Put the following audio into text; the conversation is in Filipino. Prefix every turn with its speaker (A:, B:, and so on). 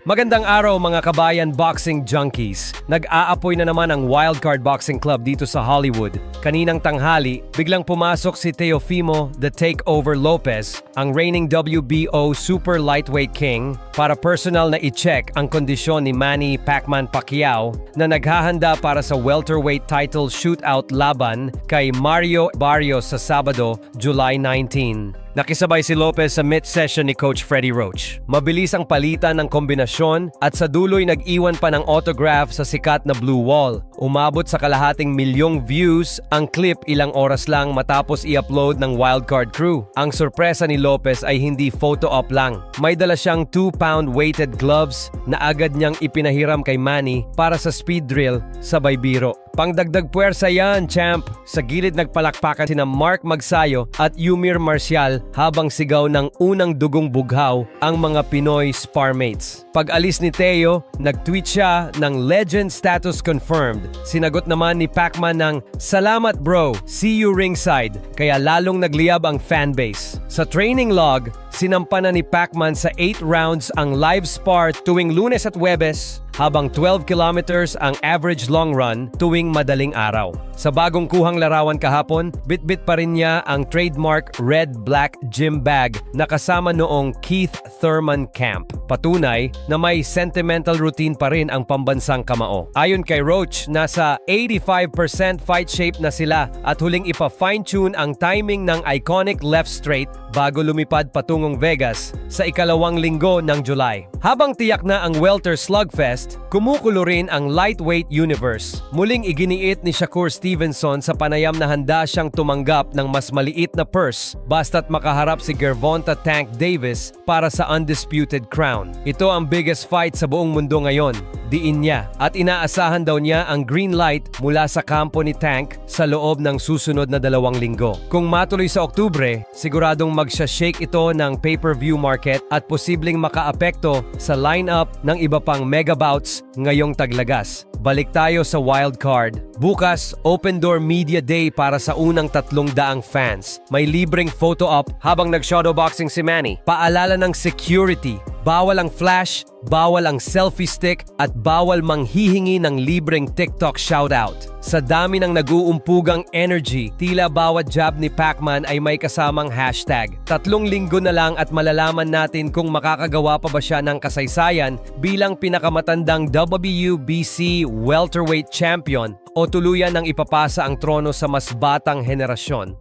A: Magandang araw mga kabayan boxing junkies. Nag-aapoy na naman ang Wildcard Boxing Club dito sa Hollywood. Kaninang tanghali, biglang pumasok si Teofimo The Takeover Lopez, ang reigning WBO Super Lightweight King, para personal na i-check ang kondisyon ni Manny Pacman Pacquiao na naghahanda para sa welterweight title shootout laban kay Mario Barrios sa Sabado, July 19. Nakisabay si Lopez sa mid-session ni Coach Freddie Roach. Mabilis ang palitan ng kombinasyon at sa duloy nag-iwan pa ng autograph sa sikat na blue wall. Umabot sa kalahating milyong views ang clip ilang oras lang matapos i-upload ng Wildcard Crew. Ang sorpresa ni Lopez ay hindi photo op lang. May dala siyang 2-pound weighted gloves na agad niyang ipinahiram kay Manny para sa speed drill sabay biro. Pangdagdag puwersa yan, champ! Sa gilid nagpalakpakan sina Mark Magsayo at Yumir Marcial habang sigaw ng unang dugong bughaw ang mga Pinoy sparmates. Pag-alis ni Teo, nag-tweet siya ng legend status confirmed. Sinagot naman ni Pacman ng, "Salamat bro, see you ringside," kaya lalong nagliyab ang fanbase. Sa training log, sinampa na ni Pacman sa 8 rounds ang live spar tuwing Lunes at Huwebes, habang 12 kilometers ang average long run tuwing madaling araw. Sa bagong kuhang larawan kahapon, bitbit pa rin niya ang trademark red-black gym bag na kasama noong Keith Thurman camp. Patunay na may sentimental routine pa rin ang pambansang kamao. Ayon kay Roach, nasa 85% fight shape na sila at huling ipa-fine-tune ang timing ng iconic left straight bago lumipad patungong Vegas sa ikalawang linggo ng July. Habang tiyak na ang welter slugfest, kumukulo rin ang lightweight universe. Muling iginiit ni Shakur Stevenson sa panayam na handa siyang tumanggap ng mas maliit na purse basta't makaharap si Gervonta Tank Davis para sa undisputed crown. Ito ang biggest fight sa buong mundo ngayon, diin niya, at inaasahan daw niya ang green light mula sa kampo ni Tank sa loob ng susunod na 2 linggo. Kung matuloy sa Oktubre, siguradong magsha-shake ito ng pay-per-view market at posibleng makaapekto sa lineup ng iba pang mega bouts ngayong taglagas. Balik tayo sa wildcard. Bukas, open door media day para sa unang 300 fans. May libreng photo op habang nag-shadowboxing si Manny. Paalala ng security, bawal ang flash, bawal ang selfie stick, at bawal manghihingi ng libreng TikTok shoutout. Sa dami ng nag-uumpugang energy, tila bawat jab ni Pacman ay may kasamang hashtag. 3 linggo na lang at malalaman natin kung makakagawa pa ba siya ng kasaysayan bilang pinakamatandang WBC welterweight champion o tuluyan ng ipapasa ang trono sa mas batang henerasyon.